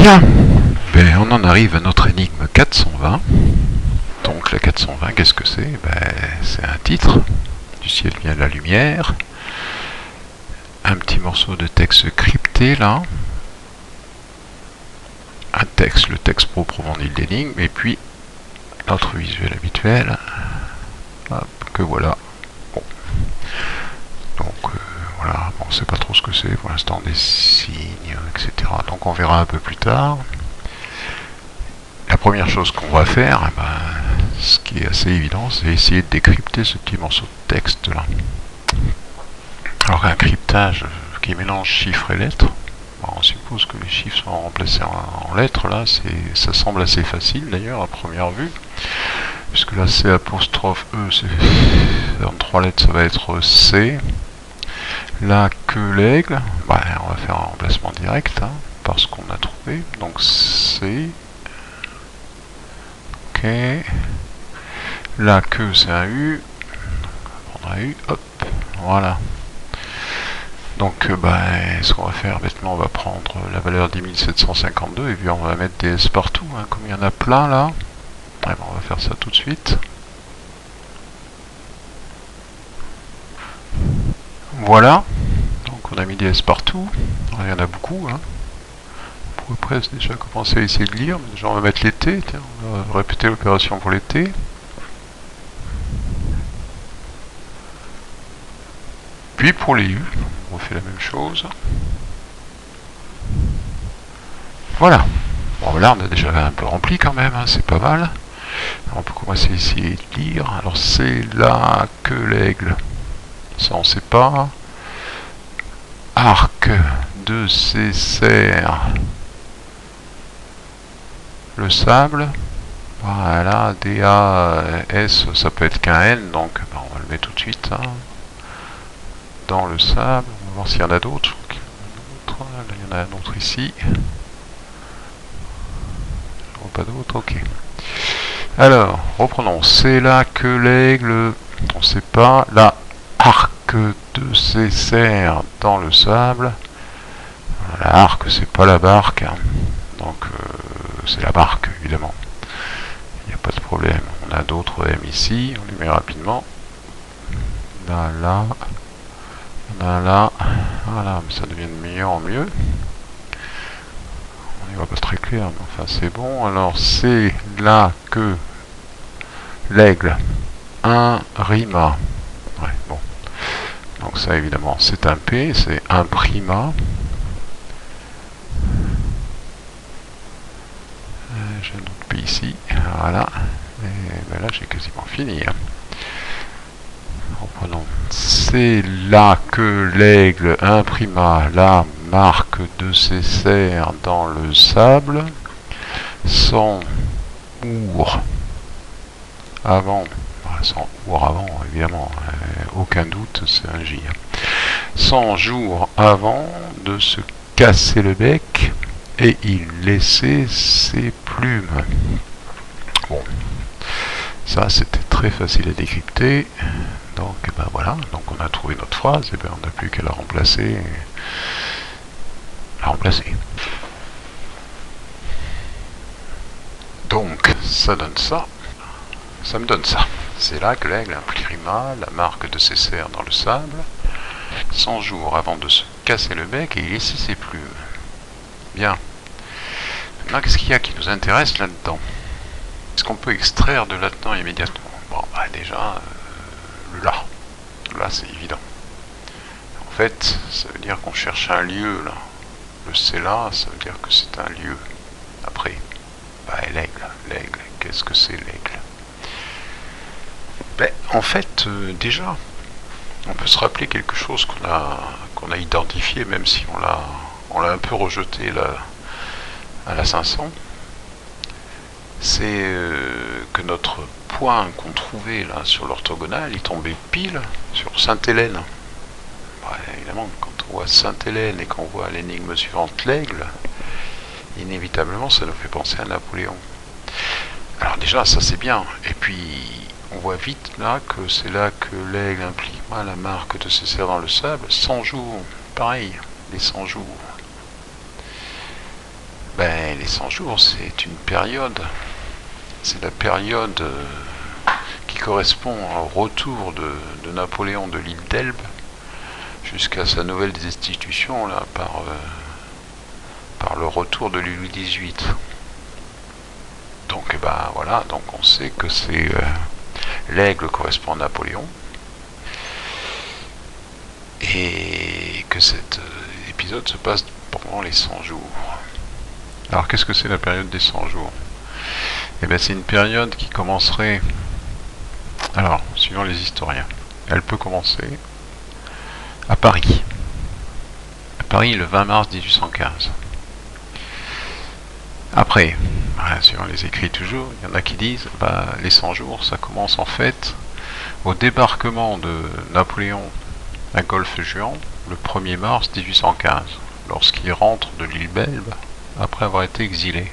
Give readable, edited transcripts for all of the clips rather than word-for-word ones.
Bien, ben, on en arrive à notre énigme 420. Donc la 420, qu'est-ce que c'est? C'est un titre, du ciel vient la lumière, un petit morceau de texte crypté là, un texte, le texte proprement dit de l'énigme, et puis notre visuel habituel, hop, que voilà. Bon. Donc voilà, bon, on ne sait pas trop ce que c'est pour l'instant, des signes, etc. Donc on verra un peu plus tard. La première chose qu'on va faire, ce qui est assez évident, c'est essayer de décrypter ce petit morceau de texte là. Alors un cryptage qui mélange chiffres et lettres, on suppose que les chiffres sont remplacés en lettres, là ça semble assez facile d'ailleurs à première vue, puisque là c'est apostrophe E, en 3 lettres ça va être C. Là que l'aigle, on va faire un remplacement direct, parce qu'on a trouvé, donc C. Ok, la queue c'est un U, on va prendre un U, hop, voilà. Donc ce qu'on va faire bêtement, on va prendre la valeur 10752 et puis on va mettre des S partout, comme il y en a plein là. On va faire ça tout de suite. Voilà, donc on a mis des S partout, il y en a beaucoup. On pourrait presque déjà commencer à essayer de lire, mais déjà on va mettre les T, tiens, on va répéter l'opération pour les T. Puis pour les U, on refait la même chose. Voilà. Bon là on a déjà un peu rempli quand même, c'est pas mal. Alors, on peut commencer à essayer de lire. Alors c'est là que l'aigle. Ça on sait pas. Arc de ses serres. Le sable. Voilà, D-A-S, ça peut être qu'un N, donc on va le mettre tout de suite. Dans le sable, on va voir s'il y en a d'autres. Là, il y en a un autre ici. Pas d'autres, ok. Alors, reprenons. C'est là que l'aigle, on sait pas. La arc de ses serres dans le sable. La arc, c'est pas la barque, donc c'est la barque, évidemment. Il n'y a pas de problème. On a d'autres M ici, on les met rapidement. Là, là. Là, voilà, ça devient de mieux en mieux. On n'y voit pas très clair, mais enfin c'est bon. Alors c'est là que l'aigle, un rima. Ouais, bon. Donc ça évidemment c'est un P, c'est un prima. J'ai un autre P ici, voilà. Et là j'ai quasiment fini. Reprenons. C'est là que l'aigle imprima la marque de ses serres dans le sable, sans our avant, sans our avant évidemment, aucun doute, c'est un J. 100 jours avant de se casser le bec, et il laissait ses plumes. Bon, ça c'était très facile à décrypter. Donc voilà, donc on a trouvé notre phrase, et on n'a plus qu'à la remplacer. Donc ça donne ça. Ça me donne ça. C'est là que l'aigle imprima la marque de ses serres dans le sable, 100 jours avant de se casser le bec et il laissait ses plumes. Bien. Maintenant, qu'est-ce qu'il y a qui nous intéresse là-dedans? Est-ce qu'on peut extraire de là-dedans immédiatement? Bon, déjà, le là. Là, c'est évident. En fait, ça veut dire qu'on cherche un lieu, là. Le c'est là, ça veut dire que c'est un lieu. Après, l'aigle. Qu'est-ce que c'est l'aigle? En fait, déjà, on peut se rappeler quelque chose qu'on a identifié, même si on l'a un peu rejeté là, à la 500. C'est que notre point qu'on trouvait là sur l'orthogonale, il tombait pile sur Sainte-Hélène. Évidemment, quand on voit Sainte-Hélène et qu'on voit l'énigme suivante, l'aigle, inévitablement ça nous fait penser à Napoléon. Alors déjà, ça c'est bien. Et puis, on voit vite là que c'est là que l'aigle implique la marque de ses serres dans le sable. 100 jours, pareil, les 100 jours. Les les 100 jours, c'est une période, c'est la période qui correspond au retour de Napoléon de l'île d'Elbe jusqu'à sa nouvelle destitution là, par le retour de Louis XVIII. Donc ben, voilà, donc on sait que c'est l'aigle correspond à Napoléon et que cet épisode se passe pendant les 100 jours. Alors qu'est-ce que c'est la période des 100 jours? Eh bien c'est une période qui commencerait, alors suivant les historiens, elle peut commencer à Paris. À Paris le 20 mars 1815. Après, suivant les écrits toujours, il y en a qui disent les 100 jours ça commence en fait au débarquement de Napoléon à Golfe-Juan le 1er mars 1815, lorsqu'il rentre de l'île d'Elbe après avoir été exilé.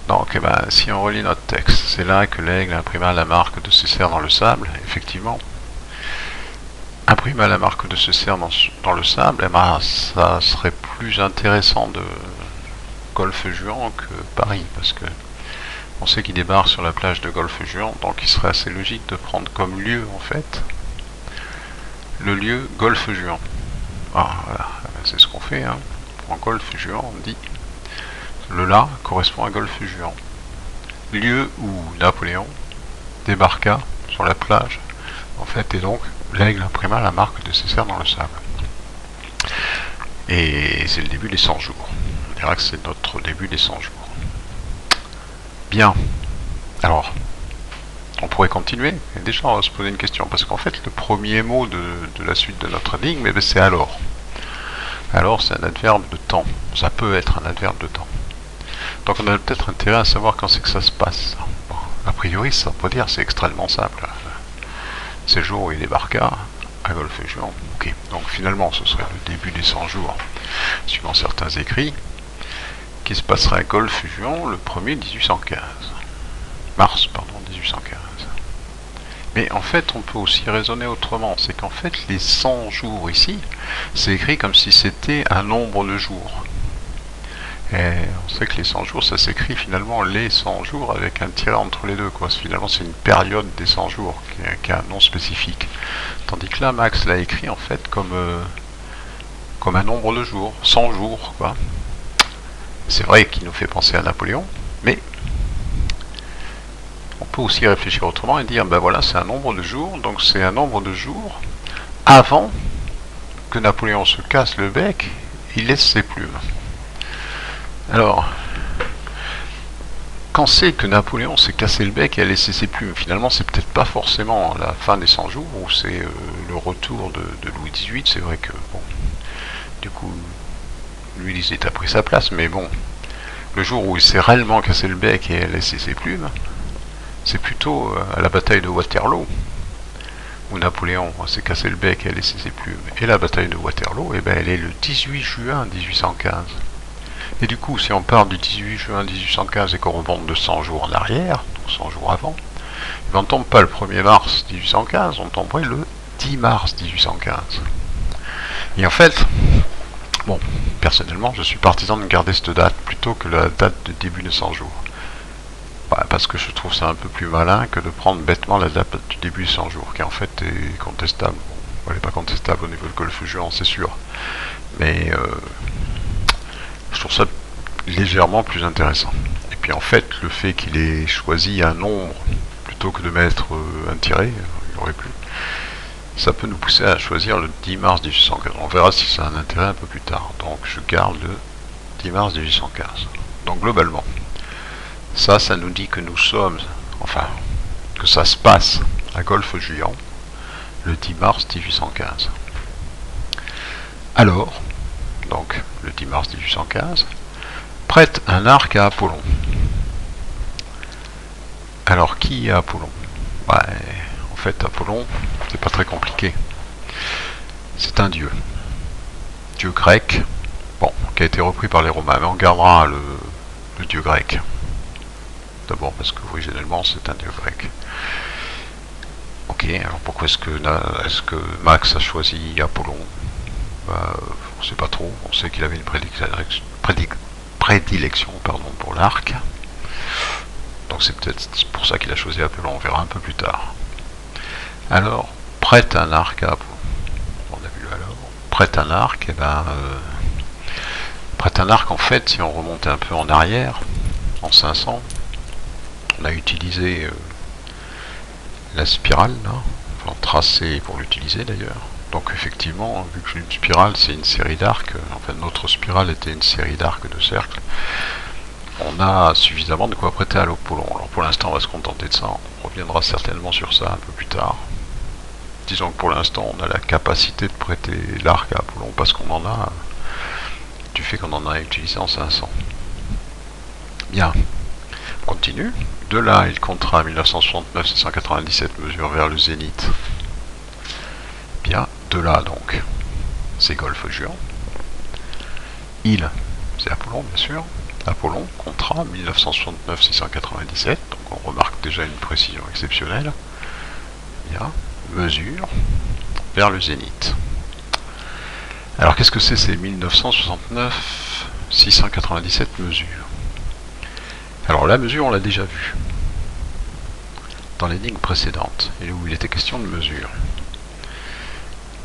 Donc si on relit notre texte, c'est là que l'aigle imprima la marque de ce cerf dans le sable, effectivement. Imprima la marque de ce cerf dans le sable, ça serait plus intéressant de Golfe-Juan que Paris, parce que on sait qu'il débarque sur la plage de Golfe-Juan, donc il serait assez logique de prendre comme lieu en fait le lieu Golfe-Juan. Voilà, c'est ce qu'on fait, hein. En Golfe-Juan, on dit le la correspond à Golfe-Juan, lieu où Napoléon débarqua sur la plage en fait, et donc l'aigle imprima la marque de ses cerfs dans le sable. Et c'est le début des 100 jours. On dira que c'est notre début des 100 jours. Bien. Alors, on pourrait continuer. Et déjà, on va se poser une question. Parce qu'en fait, le premier mot de la suite de notre énigme, c'est alors. Alors, c'est un adverbe de temps. Ça peut être un adverbe de temps. Donc, on a peut-être intérêt à savoir quand c'est que ça se passe. Bon, a priori, ça peut dire c'est extrêmement simple. C'est le jour où il débarqua à Golfe-Juan. Ok. Donc, finalement, ce serait le début des 100 jours, suivant certains écrits, qui se passerait à Golfe-Juan le 1er 1815. Mars, pardon, 1815. Mais en fait, on peut aussi raisonner autrement. C'est qu'en fait, les 100 jours ici, c'est écrit comme si c'était un nombre de jours. Et on sait que les 100 jours, ça s'écrit finalement les 100 jours avec un tiret entre les deux, quoi. Finalement, c'est une période des 100 jours qui a un nom spécifique. Tandis que là, Max l'a écrit en fait comme un nombre de jours, 100 jours, quoi. C'est vrai qu'il nous fait penser à Napoléon, mais on peut aussi réfléchir autrement et dire, voilà, c'est un nombre de jours, donc c'est un nombre de jours avant que Napoléon se casse le bec, il laisse ses plumes. Alors, quand c'est que Napoléon s'est cassé le bec et a laissé ses plumes, finalement, c'est peut-être pas forcément la fin des 100 jours, ou c'est le retour de Louis XVIII, c'est vrai que, bon, du coup, Louis XVIII a pris sa place, mais bon, le jour où il s'est réellement cassé le bec et a laissé ses plumes, c'est plutôt à la bataille de Waterloo, où Napoléon s'est cassé le bec et a laissé ses plumes. Et la bataille de Waterloo, elle est le 18 juin 1815. Et du coup, si on part du 18 juin 1815 et qu'on remonte de 100 jours en arrière, donc 100 jours avant, on ne tombe pas le 1er mars 1815, on tomberait le 10 mars 1815. Et en fait, bon, personnellement, je suis partisan de garder cette date plutôt que la date de début des 100 jours. Parce que je trouve ça un peu plus malin que de prendre bêtement la date du début des 100 jours, qui en fait est contestable. Bon, elle n'est pas contestable au niveau de Golfe-Juan, c'est sûr. Mais je trouve ça légèrement plus intéressant. Et puis en fait, le fait qu'il ait choisi un nombre plutôt que de mettre un tiret, il aurait pu, ça peut nous pousser à choisir le 10 mars 1815. On verra si ça a un intérêt un peu plus tard. Donc je garde le 10 mars 1815. Donc globalement, ça nous dit que nous sommes, enfin, que ça se passe à Golfe-Juan le 10 mars 1815. Alors, donc le 10 mars 1815, prête un arc à Apollon. Alors qui est Apollon? En fait, Apollon, c'est pas très compliqué. C'est un dieu. Dieu grec, bon, qui a été repris par les Romains, mais on gardera le dieu grec. D'abord parce que originellement c'est un dieu grec. Ok, alors pourquoi est-ce que Max a choisi Apollon? On ne sait pas trop. On sait qu'il avait une prédilection pardon, pour l'arc. Donc c'est peut-être pour ça qu'il a choisi Apollon, on verra un peu plus tard. Alors, prête un arc à Apollon. On a vu alors. Prête un arc, et ben prête un arc en fait, si on remontait un peu en arrière, en 500, on a utilisé la spirale, là, enfin tracé pour l'utiliser d'ailleurs. Donc effectivement, vu que une spirale c'est une série d'arcs, en fait notre spirale était une série d'arcs de cercles, on a suffisamment de quoi prêter à l'Apollon. Alors pour l'instant on va se contenter de ça, on reviendra certainement sur ça un peu plus tard. Disons que pour l'instant on a la capacité de prêter l'arc à Apollon parce qu'on en a, du fait qu'on en a utilisé en 500. Bien, on continue. De là il comptera 1969 697 mesures vers le zénith. Bien, de là donc, c'est Golfe Juan. Il, c'est Apollon bien sûr. Apollon, contrat 1969-697, donc on remarque déjà une précision exceptionnelle. Bien, mesure vers le zénith. Alors qu'est-ce que c'est ces 1969-697 mesures? Alors la mesure on l'a déjà vue dans l'énigme précédente, et où il était question de mesure.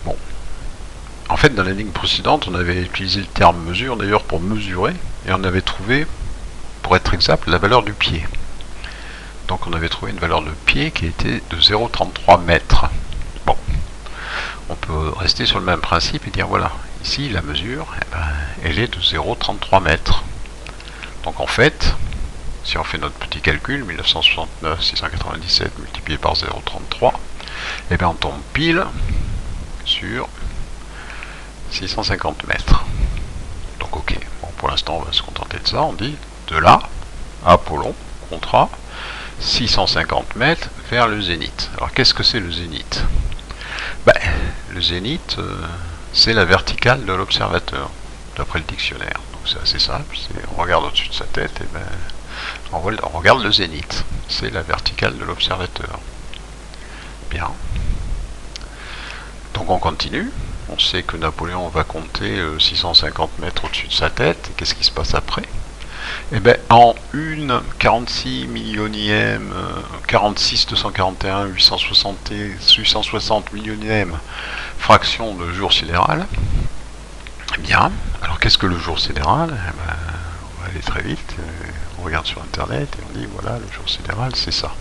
Bon, en fait dans l'énigme précédente on avait utilisé le terme mesure d'ailleurs pour mesurer, et on avait trouvé, pour être exact, la valeur du pied. Donc on avait trouvé une valeur de pied qui était de 0,33 mètres. Bon, on peut rester sur le même principe et dire voilà, ici la mesure, eh ben, elle est de 0,33 mètres. Donc en fait, si on fait notre petit calcul, 1969 697 multiplié par 0,33, eh bien on tombe pile sur 650 mètres. Donc ok, bon, pour l'instant on va se contenter de ça, on dit de là, Apollon, contrat, 650 mètres vers le zénith. Alors qu'est-ce que c'est le zénith? Ben, le zénith, c'est la verticale de l'observateur, d'après le dictionnaire. Donc c'est assez simple, on regarde au-dessus de sa tête, et ben, on regarde le zénith, c'est la verticale de l'observateur. Bien. Donc on continue. On sait que Napoléon va compter 650 mètres au-dessus de sa tête. Et qu'est-ce qui se passe après? Eh bien, en une 46 millionième, 46 241 860 millionième fraction de jour sidéral. Eh bien, alors qu'est-ce que le jour sidéral? Eh ben, on va aller très vite. On regarde sur internet et on dit voilà, le jour sidéral c'est ça.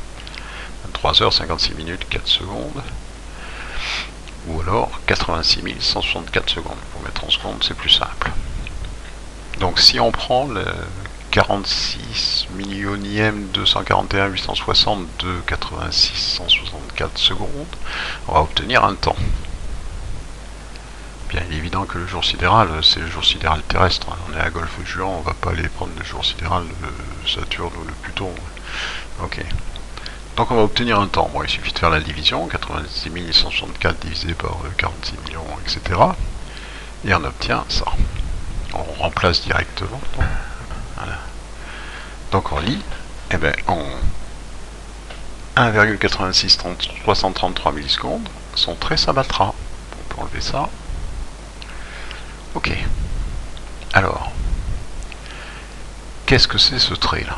23h56 4 secondes. Ou alors 86 164 secondes. Pour mettre en secondes, c'est plus simple. Donc si on prend le 46 millionième 241 860 de 86 164 secondes, on va obtenir un temps. Bien évident que le jour sidéral, c'est le jour sidéral terrestre. On est à Golfe Juan, on va pas aller prendre le jour sidéral de Saturne ou de Pluton. Ok. Donc on va obtenir un temps. Bon, il suffit de faire la division, 86 164 divisé par 46 millions, etc. Et on obtient ça. On remplace directement. Voilà. Donc on lit, eh ben, en 1,86 333 millisecondes, son trait s'abattra. On peut enlever ça. Ok. Alors, qu'est-ce que c'est ce trait là?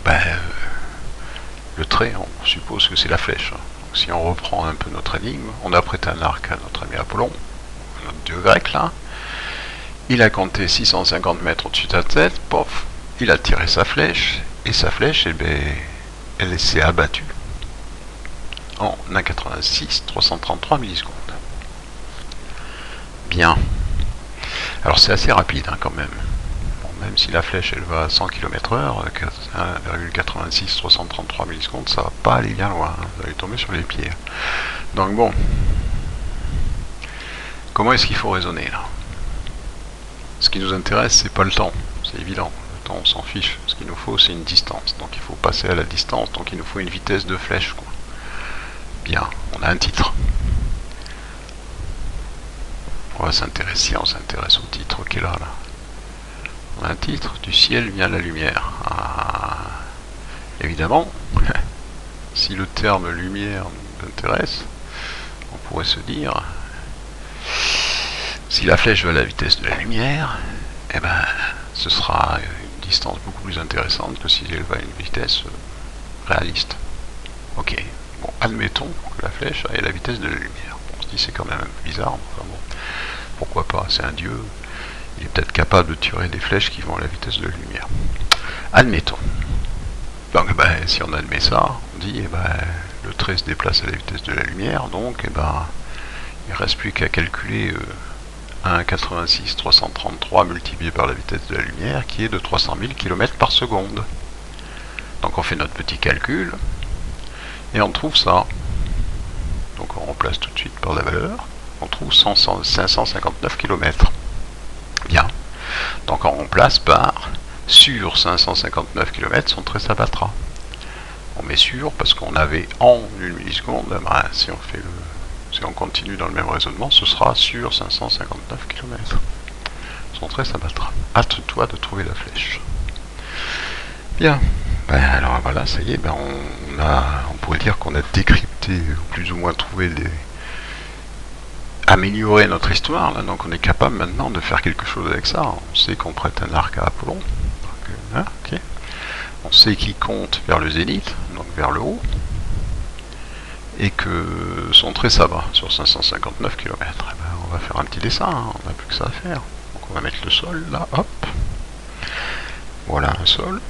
Ben, le trait, on suppose que c'est la flèche. Donc, si on reprend un peu notre énigme, on a prêté un arc à notre ami Apollon, notre dieu grec là. Il a compté 650 mètres au-dessus de sa tête, pof, il a tiré sa flèche, et sa flèche, eh ben, elle s'est abattue en 1,86 333 millisecondes. Bien. Alors c'est assez rapide hein, quand même. Bon, même si la flèche elle va à 100 km/h, 1,86 333 millisecondes, ça va pas aller bien loin, hein, ça va lui tomber sur les pieds. Donc bon, comment est-ce qu'il faut raisonner là? Ce qui nous intéresse, c'est pas le temps, c'est évident. Le temps, on s'en fiche. Ce qu'il nous faut, c'est une distance. Donc il faut passer à la distance, donc il nous faut une vitesse de flèche, quoi. Bien, on a un titre. On va s'intéresser, on s'intéresse au titre qui est là. On a un titre, du ciel vient la lumière. Ah, évidemment, si le terme lumière nous intéresse, on pourrait se dire, si la flèche va à la vitesse de la lumière, eh ben, ce sera une distance beaucoup plus intéressante que s'il va à une vitesse réaliste. Ok, bon, admettons que la flèche ait la vitesse de la lumière. Bon, on se dit c'est quand même un peu bizarre, enfin bon, pourquoi pas, c'est un dieu, il est peut-être capable de tirer des flèches qui vont à la vitesse de la lumière. Admettons. Donc si on admet ça, on dit le trait se déplace à la vitesse de la lumière, donc il ne reste plus qu'à calculer 1,86 333 multiplié par la vitesse de la lumière qui est de 300 000 km par seconde. Donc on fait notre petit calcul et on trouve ça. Donc on remplace tout de suite par la valeur, on trouve 559 km. Bien. Donc on remplace par sur 559 km, son trait s'abattra. On met sur parce qu'on avait en 1 milliseconde, si on continue dans le même raisonnement, ce sera sur 559 km. Son trait s'abattra. Hâte-toi de trouver la flèche. Bien. Alors voilà, ça y est, on pourrait dire qu'on a décrypté, ou plus ou moins trouvé améliorer notre histoire, là, donc on est capable maintenant de faire quelque chose avec ça. On sait qu'on prête un arc à Apollon, donc, okay. On sait qu'il compte vers le zénith, donc vers le haut, et que son trait ça va sur 559 km. On va faire un petit dessin, hein, on n'a plus que ça à faire. Donc on va mettre le sol là, hop, voilà un sol.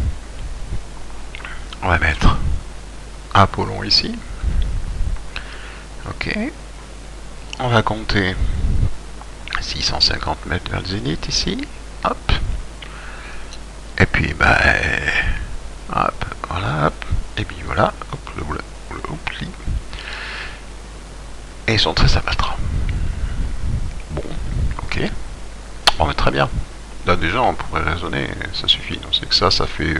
On va mettre Apollon ici, ok. On va compter 650 mètres vers le zénith ici, hop. Et puis, hop, voilà, hop. Et puis voilà, hop, le et son trait s'abattra. Bon, ok. Bon, mais très bien. Là, déjà, on pourrait raisonner, ça suffit. On sait que ça fait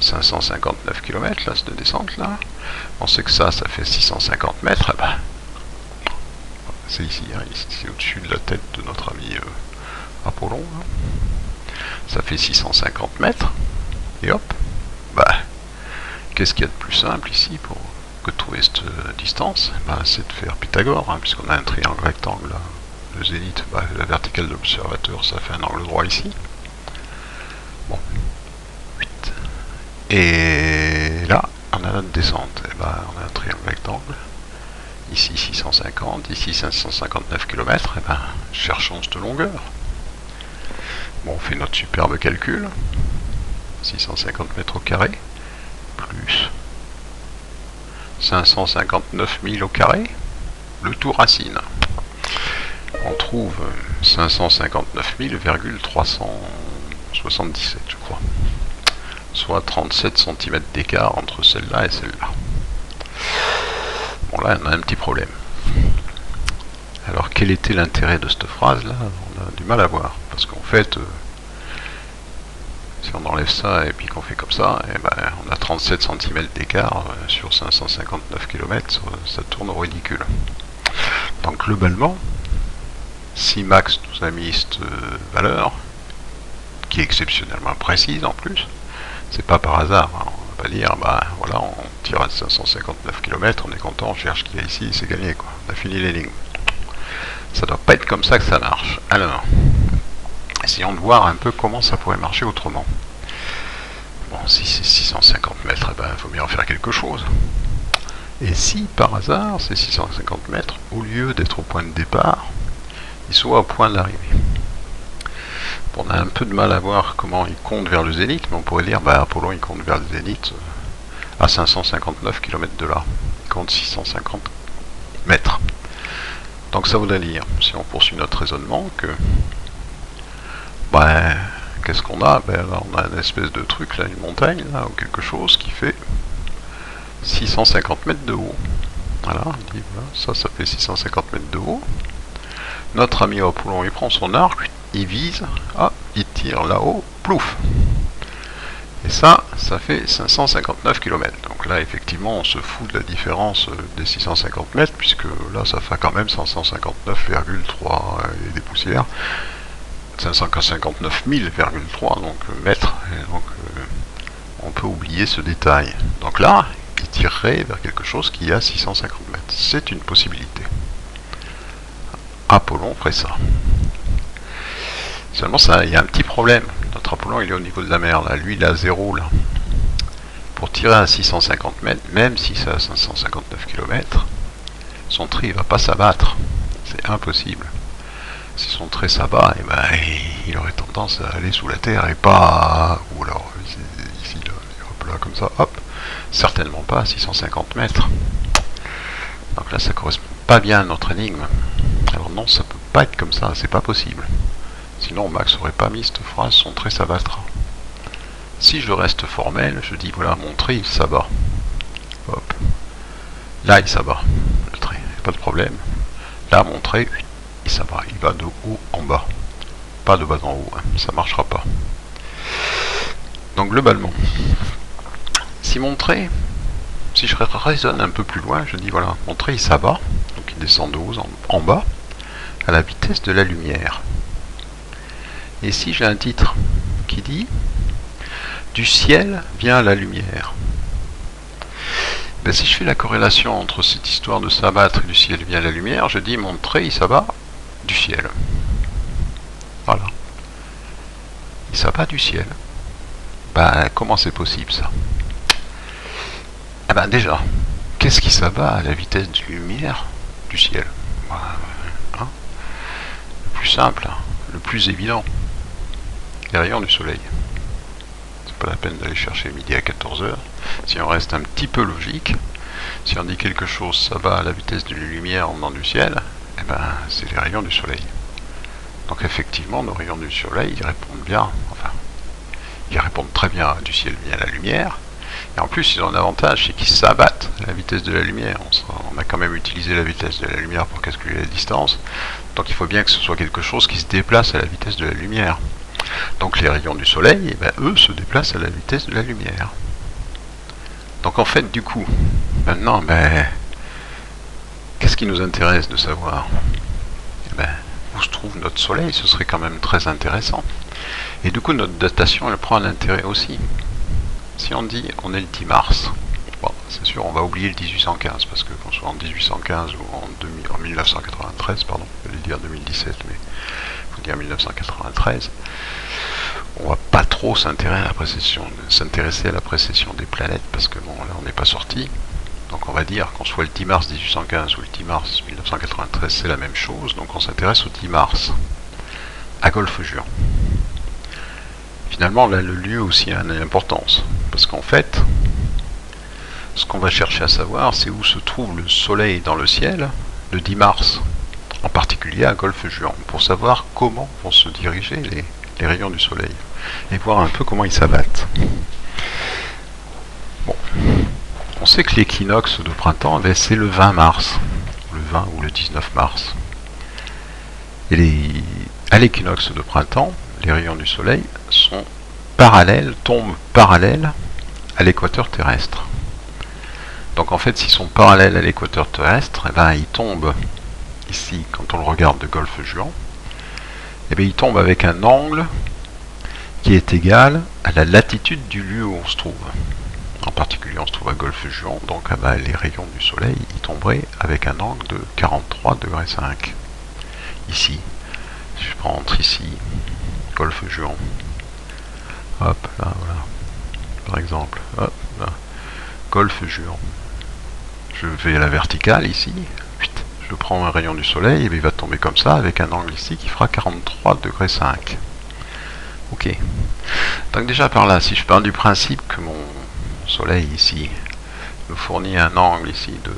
559 km, là, cette descente, là. On sait que ça fait 650 mètres, c'est ici, hein, c'est au-dessus de la tête de notre ami Apollon. Hein. Ça fait 650 mètres. Et hop, qu'est-ce qu'il y a de plus simple ici que de trouver cette distance? C'est de faire Pythagore, hein, puisqu'on a un triangle rectangle là. Le zénith, la verticale de l'observateur, ça fait un angle droit ici. Bon, 8. Et là, on a notre descente. On a un triangle rectangle. Ici 650, ici 559 km, cherchons cette longueur. Bon, on fait notre superbe calcul. 650 mètres au carré, plus 559 000 au carré, le tout racine. On trouve 559 000,377, je crois. Soit 37 cm d'écart entre celle-là et celle-là. Bon, là, on a un petit problème. Alors, quel était l'intérêt de cette phrase-là? On a du mal à voir. Parce qu'en fait, si on enlève ça et puis qu'on fait comme ça, on a 37 cm d'écart sur 559 km, ça tourne au ridicule. Donc, globalement, si Max nous a mis cette valeur, qui est exceptionnellement précise en plus, c'est pas par hasard. Hein. On va pas dire, voilà, on tire à 559 km, on est content, on cherche ce qu'il y a ici, c'est gagné, quoi. On a fini l'énigme. Ça doit pas être comme ça que ça marche. Alors, essayons de voir un peu comment ça pourrait marcher autrement. Bon, si c'est 650 mètres, il faut bien en faire quelque chose. Et si, par hasard, ces 650 mètres, au lieu d'être au point de départ, ils soient au point d'arrivée. On a un peu de mal à voir comment il compte vers le zénith, mais on pourrait dire, Apollon, il compte vers le zénith à 559 km de là. Il compte 650 mètres. Donc ça voudrait dire, si on poursuit notre raisonnement, que qu'est-ce qu'on a? Là, on a une espèce de truc, là, une montagne, là, ou quelque chose qui fait 650 mètres de haut. Voilà, on dit, voilà, ça fait 650 mètres de haut. Notre ami Apollon, il prend son arc, il vise, il tire là-haut, plouf. Et ça fait 559 km. Donc là, effectivement, on se fout de la différence des 650 mètres, puisque là, ça fait quand même 559,3 et des poussières. 559 000,3 donc mètres. Et donc, on peut oublier ce détail. Donc là, il tirerait vers quelque chose qui a 650 mètres. C'est une possibilité. Apollon ferait ça. Seulement, il y a un petit problème. notre Apollon il est au niveau de la mer, là. Lui il est à 0 là. Pour tirer à 650 mètres, même si c'est à 559 km, son trait il va pas s'abattre. C'est impossible. Si son trait s'abat, eh ben, il aurait tendance à aller sous la terre et pas... Ou alors, ici, là, hop là, comme ça, hop. Certainement pas à 650 mètres. Donc là, ça correspond pas bien à notre énigme. Alors non, ça peut pas être comme ça, c'est pas possible. Sinon, Max aurait pas mis cette phrase, son trait s'abattra. Si je reste formel, je dis, voilà, mon trait, il s'abat. Hop. Là, il s'abat, le trait, pas de problème. Là, mon trait... il va de haut en bas, pas de bas en haut, hein. Ça marchera pas. Donc globalement, si mon trait, si je raisonne un peu plus loin, je dis voilà, mon trait il s'abat, donc il descend de haut en bas, à la vitesse de la lumière. Et si j'ai un titre qui dit du ciel vient la lumière, ben, si je fais la corrélation entre cette histoire de s'abattre et du ciel vient la lumière, je dis mon trait il s'abat du ciel. Voilà. Il s'abat du ciel. Ben, comment c'est possible ça? Eh ben déjà, qu'est-ce qui s'abat à la vitesse de lumière du ciel? Hein, le plus simple, hein, le plus évident, les rayons du soleil. C'est pas la peine d'aller chercher midi à 14h. Si on reste un petit peu logique, si on dit quelque chose s'abat à la vitesse de la lumière en venant du ciel, eh ben, c'est les rayons du soleil. Donc effectivement, nos rayons du soleil, ils répondent bien, enfin, ils répondent très bien du ciel vient la lumière, et en plus, ils ont un avantage, c'est qu'ils s'abattent à la vitesse de la lumière. On a quand même utilisé la vitesse de la lumière pour calculer la distance, donc il faut bien que ce soit quelque chose qui se déplace à la vitesse de la lumière. Donc les rayons du soleil, eh ben, eux, se déplacent à la vitesse de la lumière. Donc en fait, du coup, maintenant, ben, qu'est-ce qui nous intéresse de savoir? Eh ben, où se trouve notre soleil? Ce serait quand même très intéressant. Et du coup, notre datation, elle prend un intérêt aussi. Si on dit on est le 10 mars, bon, c'est sûr, on va oublier le 1815, parce que qu'on soit en 1815 ou en 1993, pardon, je vais dire 2017, mais il faut dire 1993, on va pas trop s'intéresser à la précession des planètes, parce que bon, là on n'est pas sorti. Donc on va dire qu'on soit le 10 mars 1815 ou le 10 mars 1993, c'est la même chose, donc on s'intéresse au 10 mars, à Golfe-Juan. Finalement, là, le lieu aussi a une importance, parce qu'en fait, ce qu'on va chercher à savoir, c'est où se trouve le soleil dans le ciel, le 10 mars, en particulier à Golfe-Juan, pour savoir comment vont se diriger les rayons du soleil, et voir un peu comment ils s'abattent. Bon. On sait que l'équinoxe de printemps, c'est le 20 mars, le 20 ou le 19 mars. Et à l'équinoxe de printemps, les rayons du soleil sont parallèles, tombent parallèles à l'équateur terrestre. Donc en fait, s'ils sont parallèles à l'équateur terrestre, eh ben, ils tombent ici, quand on le regarde de Golfe-Juan, eh bien, ils tombent avec un angle qui est égal à la latitude du lieu où on se trouve. En particulier, on se trouve à Golfe-Juan, donc ah ben, les rayons du soleil ils tomberaient avec un angle de 43,5 degrés. Ici, si je prends entre ici, Golfe-Juan, hop, là, voilà, par exemple, hop, là, Golfe-Juan, je vais à la verticale ici, je prends un rayon du soleil, et il va tomber comme ça, avec un angle ici qui fera 43,5 degrés. Ok. Donc déjà par là, si je parle du principe que mon soleil ici me fournit un angle ici de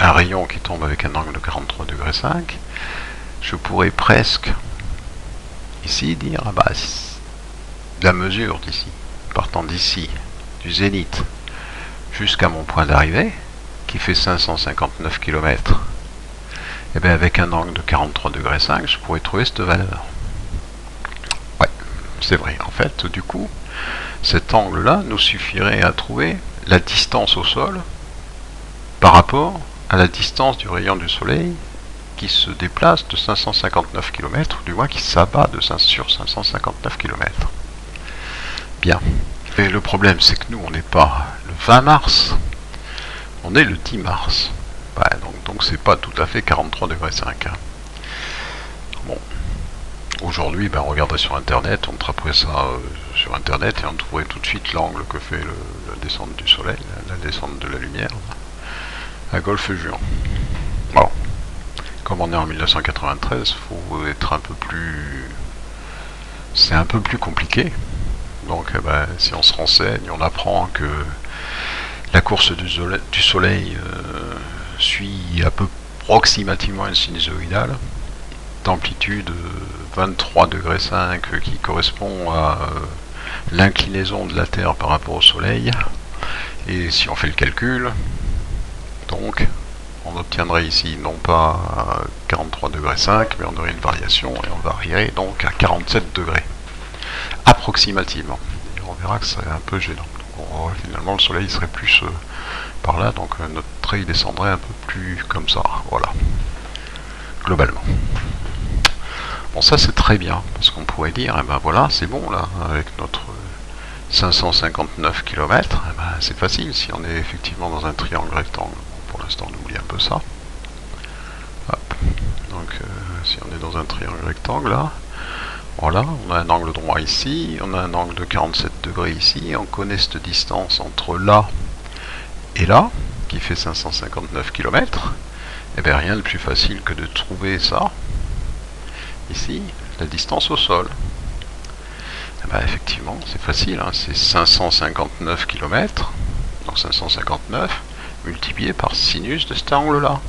un rayon qui tombe avec un angle de 43,5 degrés, je pourrais presque ici dire ah bah, la mesure d'ici, partant d'ici, du zénith jusqu'à mon point d'arrivée, qui fait 559 km, et bien avec un angle de 43,5 degrés, je pourrais trouver cette valeur. Ouais, c'est vrai. En fait, du coup, cet angle-là nous suffirait à trouver la distance au sol par rapport à la distance du rayon du soleil qui se déplace de 559 km, ou du moins qui s'abat sur 559 km. Bien. Et le problème, c'est que nous, on n'est pas le 20 mars, on est le 10 mars. Ouais, donc c'est pas tout à fait 43,5 degrés. Hein. Bon. Aujourd'hui, ben, on regarderait sur internet, on traperait ça sur internet et on trouverait tout de suite l'angle que fait la descente du soleil, la descente de la lumière à Golfe-Juan. Bon, comme on est en 1993, faut être un peu plus... C'est un peu plus compliqué. Donc ben, si on se renseigne, on apprend que la course du soleil suit à peu approximativement une sinusoïdale d'amplitude 23,5 degrés qui correspond à l'inclinaison de la Terre par rapport au soleil. Et si on fait le calcul, donc on obtiendrait ici non pas 43,5 degrés, mais on aurait une variation et on varierait donc à 47 degrés approximativement. Et on verra que c'est un peu gênant. Donc, finalement le soleil serait plus par là, donc notre trait descendrait un peu plus comme ça, voilà, globalement. Bon, ça c'est très bien, parce qu'on pourrait dire, eh ben voilà, c'est bon là, avec notre 559 km, eh ben, c'est facile si on est effectivement dans un triangle rectangle. Bon, pour l'instant on oublie un peu ça. Hop. Donc si on est dans un triangle rectangle là, voilà, on a un angle droit ici, on a un angle de 47 degrés ici, on connaît cette distance entre là et là, qui fait 559 km, et bien rien de plus facile que de trouver ça, ici, la distance au sol. Et bien effectivement, c'est facile, hein, c'est 559 km, donc 559 multiplié par sinus de cet angle-là.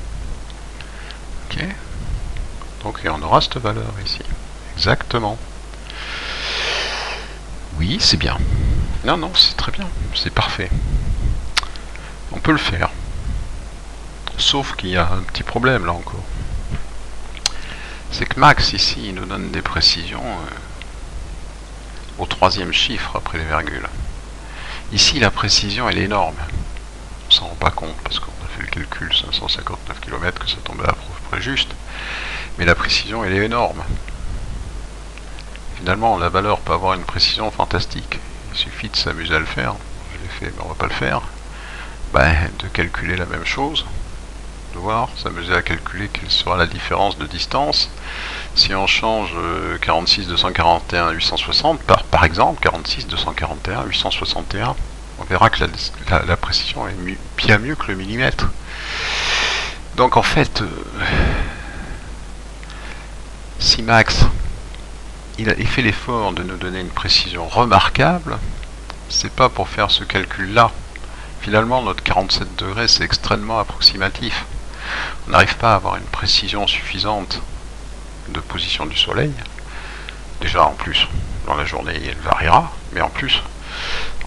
Ok. Donc et on aura cette valeur ici. Exactement. Oui, c'est bien. Non, non, c'est très bien, c'est parfait. On peut le faire. Sauf qu'il y a un petit problème là encore. C'est que Max ici il nous donne des précisions au troisième chiffre après les virgules. Ici la précision elle est énorme. On s'en rend pas compte parce qu'on a fait le calcul 559 km que ça tombait à peu près juste. Mais la précision elle est énorme. Finalement la valeur peut avoir une précision fantastique. Il suffit de s'amuser à le faire. Je l'ai fait mais on va pas le faire. De calculer la même chose. De voir, s'amuser à calculer quelle sera la différence de distance si on change 46 241 860 par exemple 46 241 861. On verra que la précision est bien mieux que le millimètre. Donc en fait, si Max il fait l'effort de nous donner une précision remarquable, c'est pas pour faire ce calcul là. Finalement notre 47 degrés c'est extrêmement approximatif. On n'arrive pas à avoir une précision suffisante de position du soleil. Déjà en plus, dans la journée elle variera, mais en plus,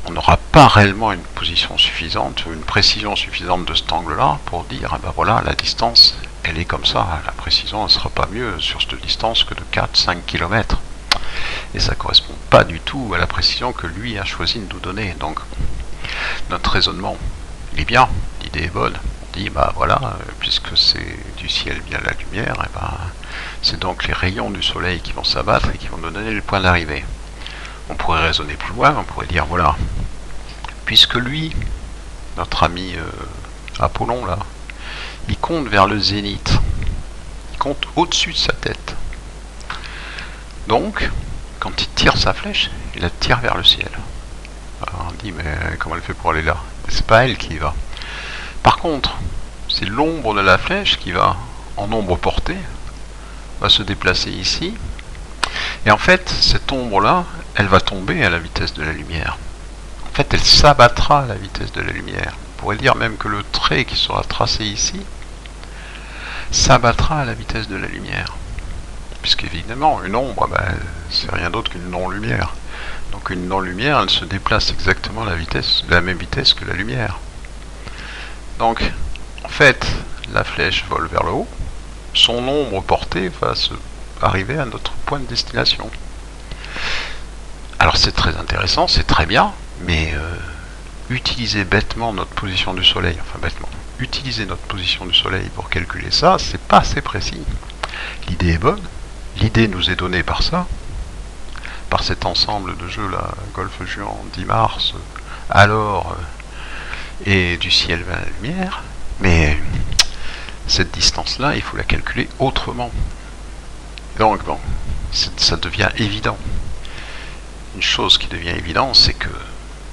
on n'aura pas réellement une position suffisante, une précision suffisante de cet angle-là pour dire, ben voilà, la distance, elle est comme ça, la précision ne sera pas mieux sur cette distance que de 4-5 km. Et ça ne correspond pas du tout à la précision que lui a choisi de nous donner. Donc, notre raisonnement, il est bien, l'idée est bonne. On dit, bah voilà, puisque c'est du ciel via la lumière, et ben, c'est donc les rayons du soleil qui vont s'abattre et qui vont nous donner le point d'arrivée. On pourrait raisonner plus loin, on pourrait dire, voilà, puisque lui, notre ami Apollon, là, il compte vers le zénith, il compte au-dessus de sa tête. Donc, quand il tire sa flèche, il la tire vers le ciel. Alors on dit, mais comment elle fait pour aller là? C'est pas elle qui y va. Par contre, c'est l'ombre de la flèche qui va, en ombre portée, va se déplacer ici. Et en fait, cette ombre-là, elle va tomber à la vitesse de la lumière. En fait, elle s'abattra à la vitesse de la lumière. On pourrait dire même que le trait qui sera tracé ici s'abattra à la vitesse de la lumière. Puisqu'évidemment, une ombre, c'est rien d'autre qu'une non-lumière. Donc une non-lumière, elle se déplace exactement à la même vitesse que la lumière. Donc, en fait, la flèche vole vers le haut, son ombre portée va arriver à notre point de destination. Alors c'est très intéressant, c'est très bien, mais utiliser bêtement notre position du soleil, utiliser notre position du soleil pour calculer ça, c'est pas assez précis. L'idée est bonne, l'idée nous est donnée par ça, par cet ensemble de jeux là, Golfe-Juan, 10 mars, alors, et du ciel vers la lumière, mais cette distance-là, il faut la calculer autrement. Donc bon, ça devient évident. Une chose qui devient évidente, c'est que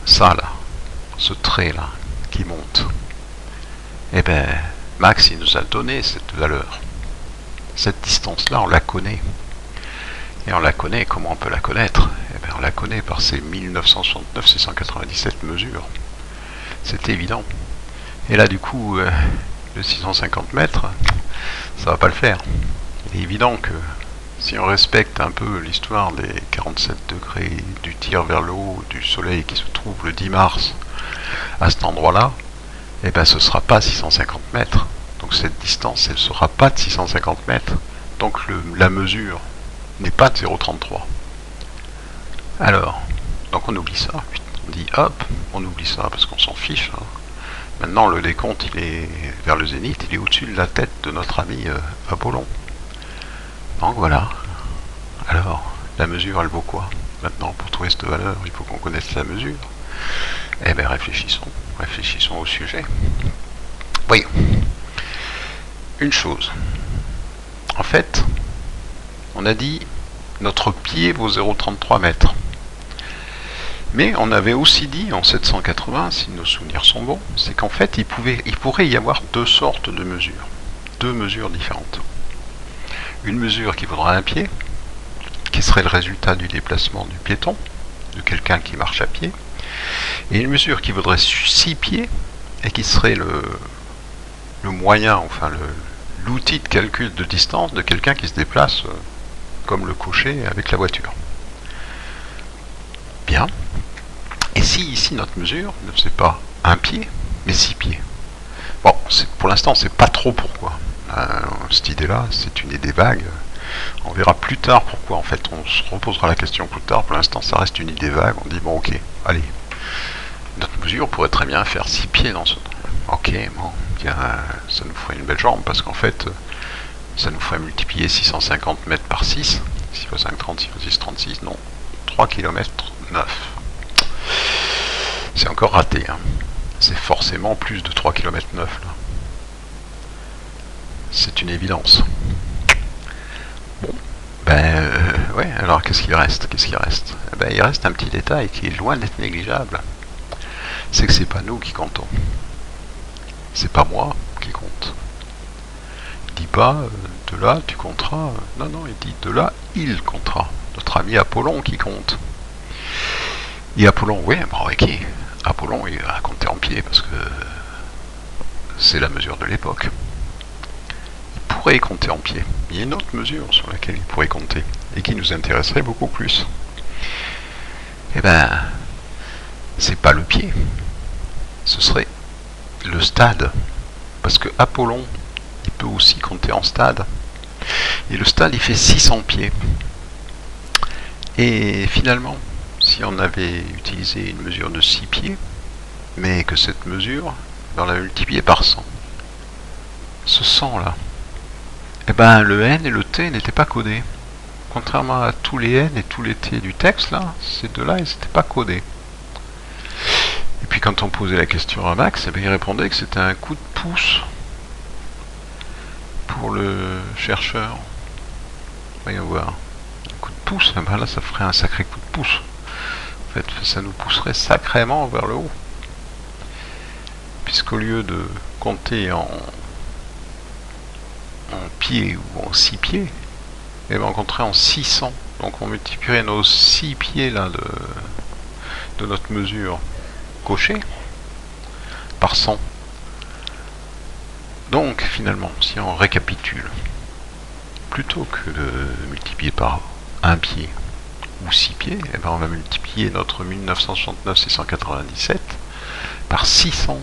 ça là, ce trait là, qui monte, eh ben, Max il nous a donné cette valeur. Cette distance là, on la connaît. Et on la connaît, comment on peut la connaître? Eh ben, on la connaît par ces 1969, 697 mesures. C'est évident. Et là du coup, le 650 mètres, ça va pas le faire. Il est évident que si on respecte un peu l'histoire des 47 degrés du tir vers le haut du soleil qui se trouve le 10 mars à cet endroit-là, eh ben ce sera pas 650 mètres. Donc cette distance, elle ne sera pas de 650 mètres. Donc la mesure n'est pas de 0,33. Alors, donc on oublie ça. On dit hop, on oublie ça parce qu'on s'en fiche. Hein. Maintenant le décompte il est vers le zénith, il est au-dessus de la tête de notre ami Apollon. Donc voilà. Alors, la mesure elle vaut quoi? Maintenant pour trouver cette valeur, il faut qu'on connaisse la mesure. Eh bien réfléchissons au sujet. Oui. Une chose. En fait, on a dit notre pied vaut 0,33 mètres. Mais on avait aussi dit en 780, si nos souvenirs sont bons, c'est qu'en fait il pourrait y avoir deux sortes de mesures. Deux mesures différentes. Une mesure qui vaudra un pied, qui serait le résultat du déplacement du piéton, de quelqu'un qui marche à pied, et une mesure qui vaudrait 6 pieds, et qui serait le moyen, enfin l'outil de calcul de distance de quelqu'un qui se déplace comme le cocher avec la voiture. Bien. Et si ici notre mesure ne faisait pas un pied, mais 6 pieds. Bon, pour l'instant, on ne sait pas trop pourquoi. Cette idée-là, c'est une idée vague. On verra plus tard pourquoi. En fait, on se reposera la question plus tard. Pour l'instant, ça reste une idée vague. On dit, bon, ok, allez. Notre mesure pourrait très bien faire 6 pieds dans ce... Ok, bon, bien, ça nous ferait une belle jambe, parce qu'en fait, ça nous ferait multiplier 650 mètres par 6. 6 fois 5, 30, 6 fois 6, 36, non. 3 km 9. C'est encore raté, hein. C'est forcément plus de 3 km 9 là. C'est une évidence. Bon, ben ouais, alors qu'est-ce qu'il reste? Ben, il reste un petit détail qui est loin d'être négligeable. C'est que c'est pas nous qui comptons. C'est pas moi qui compte. Il dit pas de là tu compteras. Non, il dit de là il comptera. Notre ami Apollon qui compte. Et Apollon, oui, bon, ok. Apollon, il a compté en pied parce que c'est la mesure de l'époque. Il pourrait compter en pied. Il y a une autre mesure sur laquelle il pourrait compter et qui nous intéresserait beaucoup plus. Eh ben, c'est pas le pied. Ce serait le stade. Parce que Apollon, il peut aussi compter en stade. Et le stade, il fait 600 pieds. Et finalement, si on avait utilisé une mesure de 6 pieds, mais que cette mesure, on l'a multipliée par 100. Ce 100 là, eh ben le N et le T n'étaient pas codés. Contrairement à tous les N et tous les T du texte, là, ces deux-là, ils n'étaient pas codés. Et puis quand on posait la question à Max, eh ben, il répondait que c'était un coup de pouce pour le chercheur. Voyons voir. Un coup de pouce, eh ben là ça ferait un sacré coup de pouce. En fait, ça nous pousserait sacrément vers le haut. Puisqu'au lieu de compter en pieds ou en 6 pieds, eh ben on compterait en 600. Donc on multiplierait nos 6 pieds là de notre mesure cochée par 100. Donc finalement, si on récapitule, plutôt que de multiplier par un pied ou 6 pieds, eh ben on va multiplier notre 1969-697 par 600.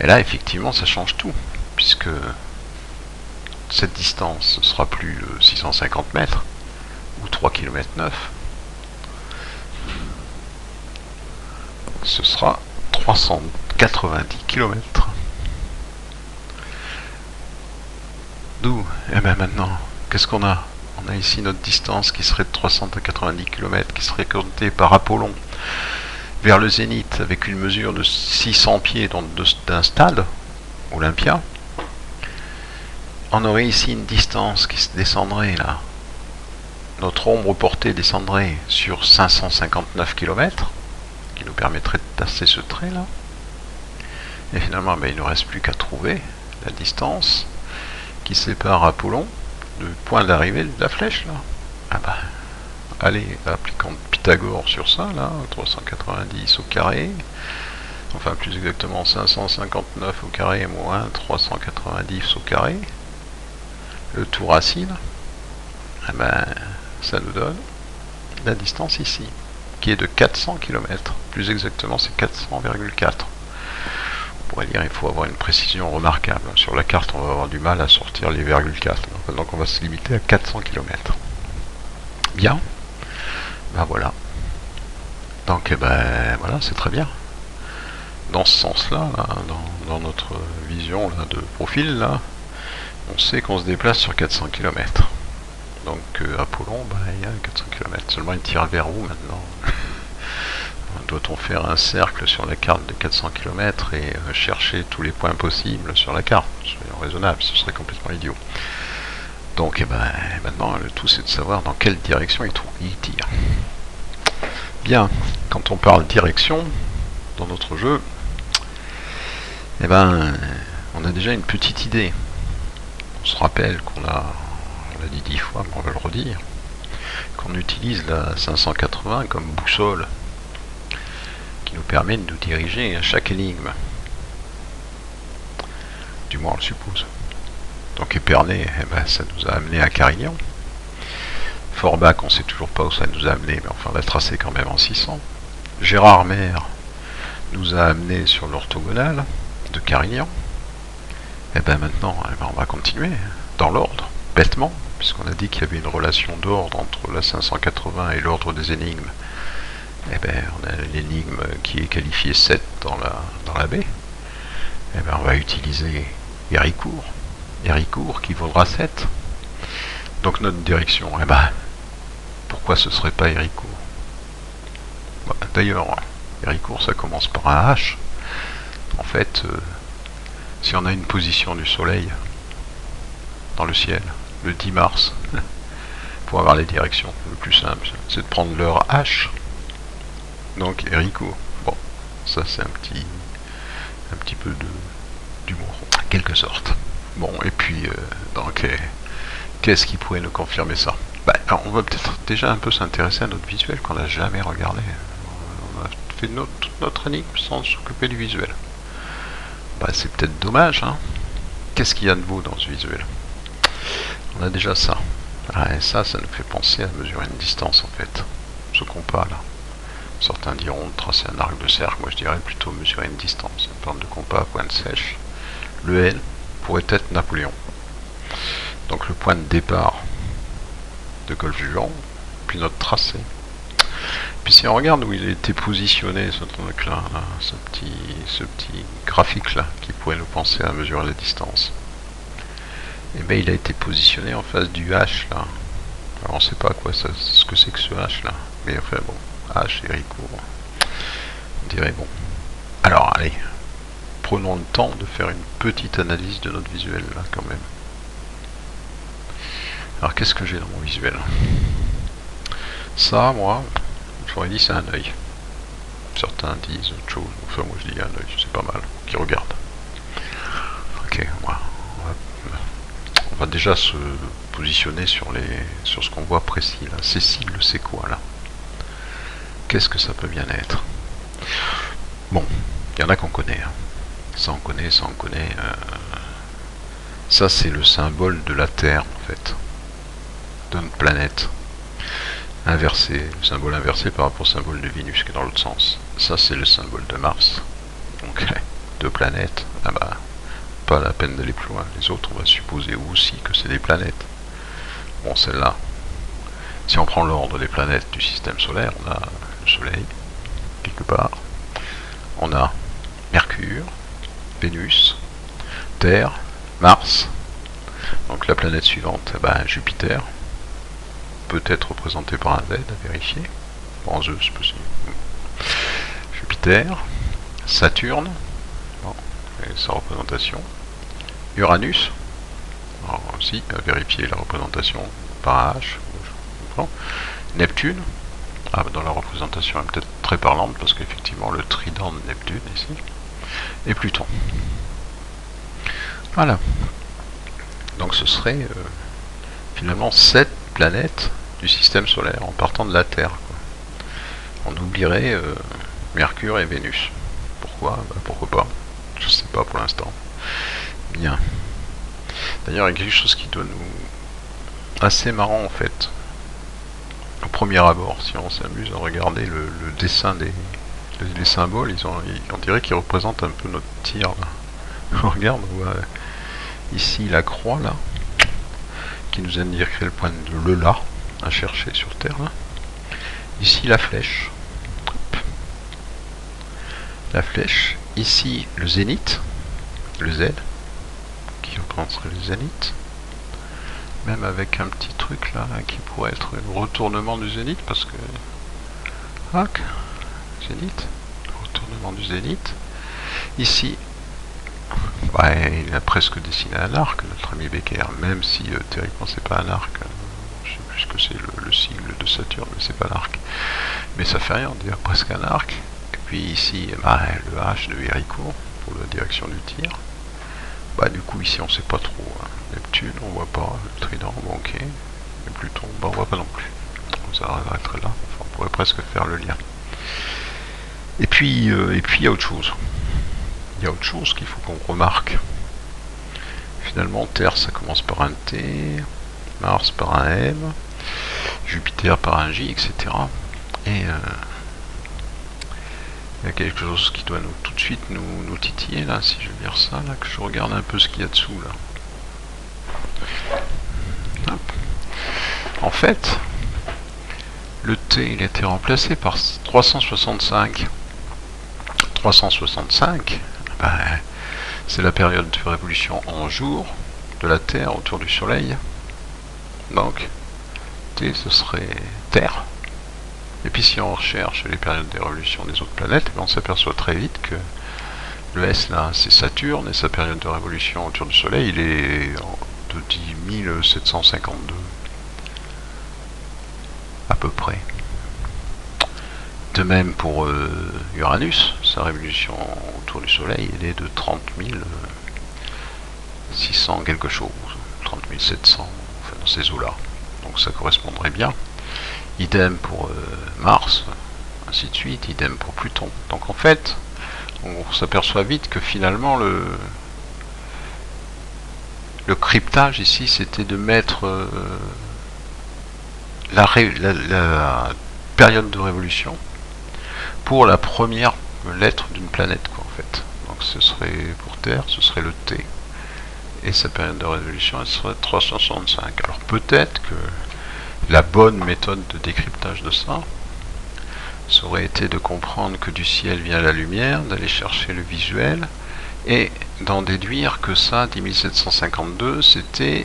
Et là, effectivement, ça change tout, puisque cette distance, ce sera plus 650 mètres, ou 3 km 9. Ce sera 390 km. D'où, eh bien maintenant, qu'est-ce qu'on a? On a ici notre distance qui serait de 390 km, qui serait comptée par Apollon vers le zénith avec une mesure de 600 pieds d'un stade, Olympia. On aurait ici une distance qui se descendrait là notre ombre portée descendrait sur 559 km, qui nous permettrait de tasser ce trait là. Et finalement, il ne nous reste plus qu'à trouver la distance qui sépare Apollon du point d'arrivée de la flèche là. Allez, appliquons Pythagore sur ça là, 390 au carré, enfin plus exactement 559 au carré moins 390 au carré, le tout racine, ça nous donne la distance ici, qui est de 400 km, plus exactement c'est 400,4. On pourrait dire il faut avoir une précision remarquable. Sur la carte, on va avoir du mal à sortir les virgule 4. Donc on va se limiter à 400 km. Bien. Voilà. Donc voilà, c'est très bien. Dans ce sens-là, dans notre vision là, de profil, là, on sait qu'on se déplace sur 400 km. Donc Apollon, il y a 400 km. Seulement il tire vers où maintenant? Doit-on faire un cercle sur la carte de 400 km et chercher tous les points possibles sur la carte? Soyons raisonnables, ce serait complètement idiot. Donc maintenant le tout c'est de savoir dans quelle direction il tire. Bien, quand on parle direction dans notre jeu, on a déjà une petite idée. On se rappelle on l'a dit 10 fois, mais on va le redire, qu'on utilise la 580 comme boussole qui nous permet de nous diriger à chaque énigme. Du moins on le suppose. Donc Épernay, ça nous a amené à Carignan. Forbach, on ne sait toujours pas où ça nous a amené, mais enfin on l'a tracé quand même en 600. Gérard Mer nous a amené sur l'orthogonale de Carignan. Et maintenant, on va continuer dans l'ordre, bêtement, puisqu'on a dit qu'il y avait une relation d'ordre entre la 580 et l'ordre des énigmes. On a l'énigme qui est qualifiée 7 dans la baie. On va utiliser Héricourt. Héricourt qui vaudra 7. Donc notre direction, pourquoi ce serait pas Héricourt? D'ailleurs, Héricourt ça commence par un H. En fait, si on a une position du soleil dans le ciel, le 10 mars, pour avoir les directions, le plus simple, c'est de prendre l'heure H. Donc Héricourt. Bon, ça c'est un petit peu d'humour, en quelque sorte. Bon, et puis, donc, qu'est-ce qui pourrait nous confirmer ça? Alors, on va peut-être déjà un peu s'intéresser à notre visuel qu'on n'a jamais regardé. On a fait toute notre énigme sans s'occuper du visuel. C'est peut-être dommage, hein. Qu'est-ce qu'il y a de beau dans ce visuel? On a déjà ça. Et ça nous fait penser à mesurer une distance, en fait. Ce compas, là. Certains diront tracer un arc de cercle, moi je dirais plutôt mesurer une distance. Une bande de compas à pointe sèche. Le L pourrait être Napoléon. Donc le point de départ de Golfe-Juan, puis notre tracé. Puis si on regarde où il a été positionné, ce truc-là, ce petit graphique-là, qui pourrait nous penser à mesurer la distance, il a été positionné en face du H, là. Alors on ne sait pas quoi ce que c'est que ce H, là. Mais enfin bon, H et Héricourt. On dirait bon. Alors allez, prenons le temps de faire une petite analyse de notre visuel, là, quand même. Alors qu'est-ce que j'ai dans mon visuel? Ça, moi, j'aurais dit c'est un œil. Certains disent autre chose, enfin moi je dis un œil, c'est pas mal, qui regarde. Ok, on va déjà se positionner sur ce qu'on voit précis là. Cécile, c'est quoi là? Qu'est-ce que ça peut bien être? Bon, il y en a qu'on connaît. Hein. Ça on connaît. Ça c'est le symbole de la Terre en fait. De notre planète. Inversé, le symbole inversé par rapport au symbole de Vénus qui est dans l'autre sens. Ça c'est le symbole de Mars. Donc deux planètes. Pas la peine d'aller plus loin. Les autres on va supposer aussi que c'est des planètes. Bon, celle-là. Si on prend l'ordre des planètes du système solaire, on a le Soleil, quelque part. On a Mercure, Vénus, Terre, Mars. Donc la planète suivante, Jupiter. Peut-être représenté par un Z à vérifier. En Zeus possible. Jupiter, Saturne, et sa représentation. Uranus, alors aussi à vérifier la représentation par un H. simplement. Neptune, dans la représentation elle est peut-être très parlante parce qu'effectivement le trident de Neptune ici, et Pluton. Voilà. Donc ce serait finalement 7 planètes du système solaire en partant de la Terre, quoi. On oublierait Mercure et Vénus. Pourquoi? Pourquoi pas? Je sais pas pour l'instant. Bien. D'ailleurs, il y a quelque chose qui doit nous... assez marrant en fait. Au premier abord, si on s'amuse à regarder le dessin les symboles, on dirait qu'ils représentent un peu notre tir là. On regarde, on voit ici la croix là, qui nous indiquerait le point de là à chercher sur Terre là. Ici la flèche. Hop. La flèche. Ici le zénith, le Z, qui représenterait le zénith. Même avec un petit truc là, qui pourrait être le retournement du zénith, parce que... Hack, zénith, retournement du zénith. Ici, il a presque dessiné un arc, notre ami Becker, même si théoriquement c'est pas un arc. Je sais plus ce que c'est le sigle de Saturne, mais c'est pas l'arc. Mais ça fait rien, on dirait presque un arc. Et puis ici, le H de Héricourt, pour la direction du tir. Du coup ici on sait pas trop, hein. Neptune on voit pas, le trident bon, ok, et Pluton on voit pas non plus, ça arrêterait là, enfin, on pourrait presque faire le lien. Et puis il y a autre chose, qu'il faut qu'on remarque. Finalement Terre ça commence par un T, Mars par un M, Jupiter par un J, etc. Et il y a quelque chose qui doit tout de suite nous titiller là, si je veux dire ça, là, que je regarde un peu ce qu'il y a dessous là. Hop. En fait, le T il a été remplacé par 365. 365, c'est la période de révolution en jour de la Terre autour du Soleil. Donc, T ce serait Terre. Et puis si on recherche les périodes des révolutions des autres planètes, on s'aperçoit très vite que le S là c'est Saturne et sa période de révolution autour du Soleil il est de 10 752 à peu près. De même pour Uranus, sa révolution autour du Soleil elle est de 30 600 quelque chose, 30 700, enfin dans ces eaux là. Donc ça correspondrait bien. Idem pour Mars, ainsi de suite, idem pour Pluton. Donc en fait, on s'aperçoit vite que finalement le cryptage ici, c'était de mettre la période de révolution pour la première lettre d'une planète, quoi, en fait. Donc ce serait pour Terre, ce serait le T. Et sa période de révolution, elle serait 365. Alors peut-être que la bonne méthode de décryptage de ça aurait été de comprendre que du ciel vient la lumière, d'aller chercher le visuel et d'en déduire que ça, 10 752, c'était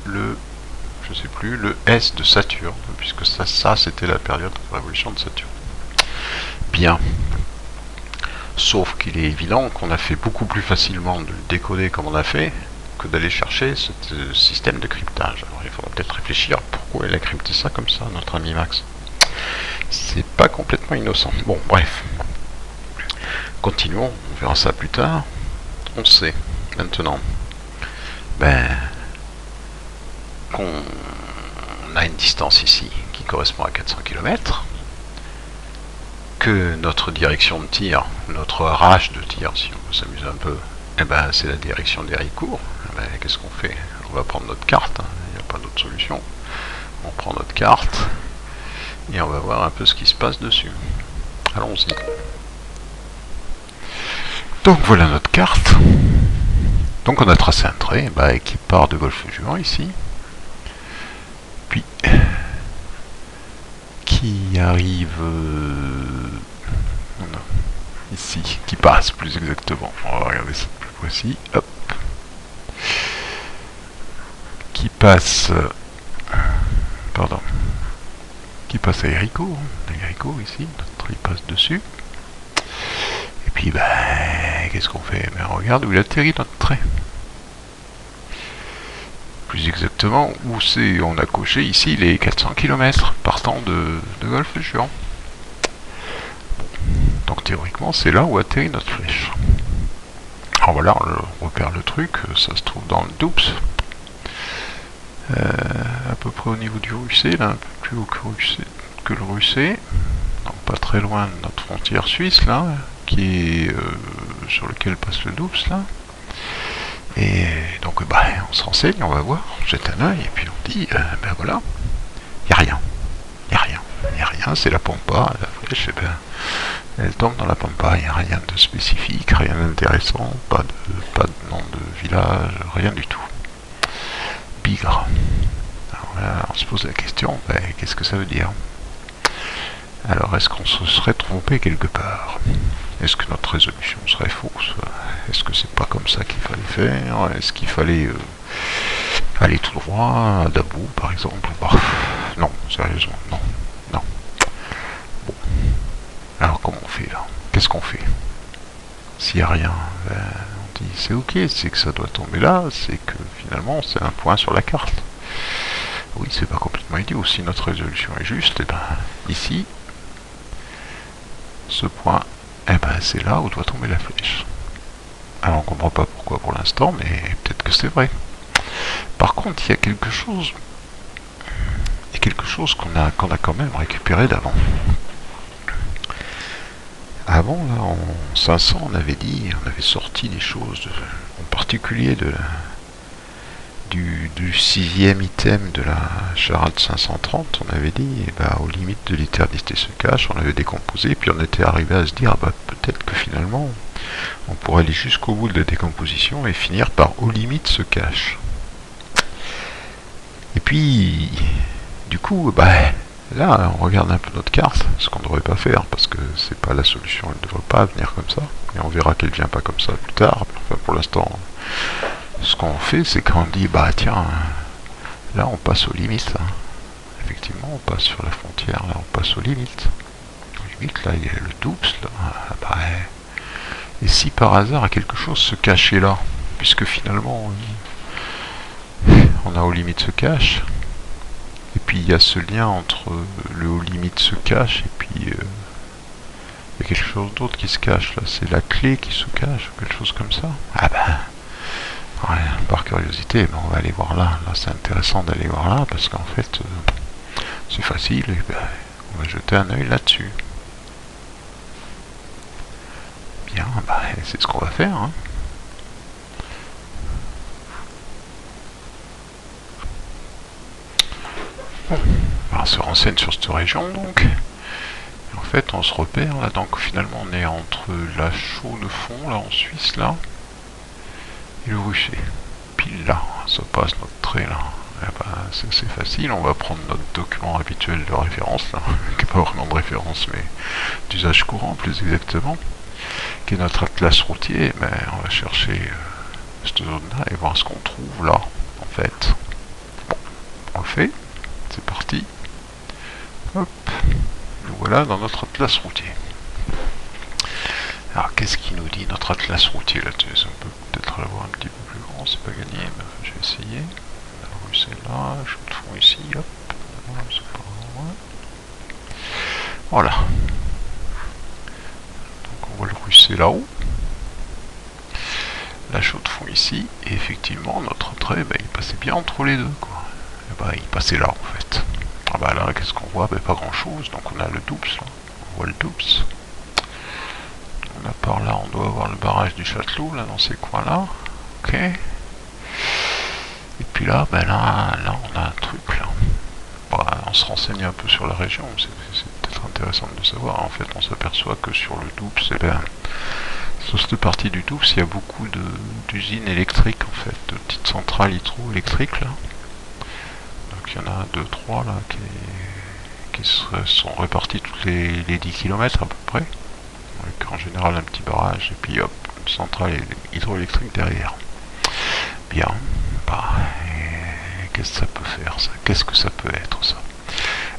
le, je sais plus, le S de Saturne, puisque ça c'était la période de révolution de Saturne. Bien. Sauf qu'il est évident qu'on a fait beaucoup plus facilement de le décoder comme on a fait que d'aller chercher ce système de cryptage. Alors il faudra peut-être réfléchir pourquoi il a crypté ça comme ça, notre ami Max. C'est pas complètement innocent. Bon, bref. Continuons, on verra ça plus tard. On sait maintenant qu'on a une distance ici qui correspond à 400 km, que notre direction de tir, notre RH de tir, si on veut s'amuser un peu, c'est la direction d'Héricourt. Qu'est-ce qu'on fait? On va prendre notre carte, hein. Il n'y a pas d'autre solution. On prend notre carte et on va voir un peu ce qui se passe dessus. Allons-y. Donc voilà notre carte. Donc on a tracé un trait qui part de Golfe-Juan ici, puis qui arrive ici, qui passe plus exactement. On va regarder ça plus précis. Hop. Qui passe, qui passe à Héricourt. Héricourt ici, notre trait passe dessus. Et puis qu'est-ce qu'on fait? On regarde où il atterrit notre trait. plus exactement où c'est. On a coché ici les 400 km partant de Golfe-Juan. Donc théoriquement c'est là où atterrit notre flèche. Alors voilà, on repère le truc, ça se trouve dans le Doubs. À peu près au niveau du Russet, là, un peu plus haut que le Russet. Donc pas très loin de notre frontière suisse, là, qui est sur lequel passe le Doubs, là. Et donc on se renseigne, on va voir, on jette un œil, et puis on dit, ben voilà, il n'y a rien. Il n'y a rien. Il n'y a rien, c'est la pampa, la flèche, et ben, elle tombe dans la pampa, il n'y a rien de spécifique, rien d'intéressant, pas de nom de village, rien du tout. Bigre. Alors là, on se pose la question, ben, qu'est-ce que ça veut dire? Alors, est-ce qu'on se serait trompé quelque part? Est-ce que notre résolution serait fausse? Est-ce que c'est pas comme ça qu'il fallait faire? Est-ce qu'il fallait aller tout droit à Dabou, par exemple? Bah, non, sérieusement, non. Non. Bon. Alors, comment on fait, là? Qu'est-ce qu'on fait? S'il n'y a rien, ben, on dit c'est ok, c'est que ça doit tomber là, c'est que finalement, c'est un point sur la carte. Oui, c'est pas complètement idiot. Si notre résolution est juste, et ben, ici, ce point, eh ben, c'est là où doit tomber la flèche. Alors on comprend pas pourquoi pour l'instant, mais peut-être que c'est vrai. Par contre, il y a quelque chose qu'on a quand même récupéré d'avant. Avant, là, en 500, on avait sorti des choses, en particulier du 6e item de la charade 530, on avait dit, bah, aux limites de l'éternité se cache, on avait décomposé, puis on était arrivé à se dire, bah, peut-être que finalement, on pourrait aller jusqu'au bout de la décomposition et finir par aux limites se cache. Et puis, du coup, bah, là, on regarde un peu notre carte, ce qu'on ne devrait pas faire, parce que c'est pas la solution, elle ne devrait pas venir comme ça, et on verra qu'elle vient pas comme ça plus tard, enfin, pour l'instant, ce qu'on fait, c'est qu'on dit, bah tiens, là on passe aux limites, hein. Effectivement, on passe sur la frontière, là on passe aux limites. Aux limites, là il y a le Doubs, là, bah, et si par hasard quelque chose se cachait là, puisque finalement, on a aux limites se cache, et puis il y a ce lien entre le aux limites se cache, et puis il y a quelque chose d'autre qui se cache, là, c'est la clé qui se cache, ou quelque chose comme ça. Ah ben... Ouais, par curiosité, ben on va aller voir là. Là, c'est intéressant d'aller voir là parce qu'en fait, c'est facile. Et ben, on va jeter un œil là-dessus. Bien, ben, c'est ce qu'on va faire. Hein. Bon, on se renseigne sur cette région donc. Et en fait, on se repère là. Donc finalement, on est entre la chaux de fond là en Suisse là. Et le rucher. Pile là, ça passe notre trait là. Eh ben, c'est facile, on va prendre notre document habituel de référence là, qui n'est pas vraiment de référence mais d'usage courant plus exactement, qui est notre atlas routier. Ben, on va chercher cette zone là et voir ce qu'on trouve là en fait. Bon, on le fait, c'est parti. Hop, nous voilà dans notre atlas routier. Alors qu'est-ce qu'il nous dit notre atlas routier là-dessus? On peut peut-être l'avoir un petit peu plus grand, c'est pas gagné, mais je vais essayer. La rue c'est là, je me fous ici, hop, c'est pas loin. Voilà. Donc on voit le ruisseau là-haut. La chaux de fond ici, et effectivement notre trait, bah, il passait bien entre les deux quoi. Et bah, il passait là en fait. Ah bah là qu'est-ce qu'on voit? Bah, pas grand chose, donc on a le Doubs là. On voit le Doubs. Là, par là, on doit avoir le barrage du Châtelot, là, dans ces coins-là. Ok. Et puis là, ben là, on a un truc, là. Bon, on se renseigne un peu sur la région, c'est peut-être intéressant de le savoir. En fait, on s'aperçoit que sur le Doubs, eh ben, sur cette partie du Doubs, il y a beaucoup d'usines électriques, en fait, de petites centrales hydroélectriques, là. Donc, il y en a 2, 3, là, qui sont répartis tous les 10 km, à peu près. Avec en général un petit barrage et puis hop, une centrale hydroélectrique derrière. Bien, bah, qu'est-ce que ça peut faire ça? Qu'est-ce que ça peut être ça?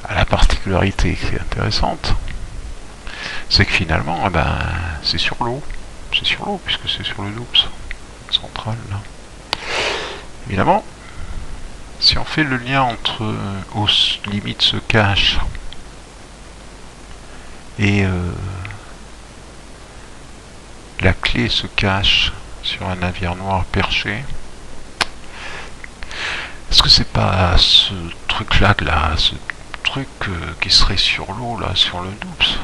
La particularité qui est intéressante, c'est que finalement, eh ben, c'est sur l'eau. C'est sur l'eau puisque c'est sur le Doubs, centrale là. Évidemment, Si on fait le lien entre aux limites se cache et la clé se cache sur un navire noir perché, est-ce que c'est pas ce truc là, ce truc qui serait sur l'eau là, sur le Doups,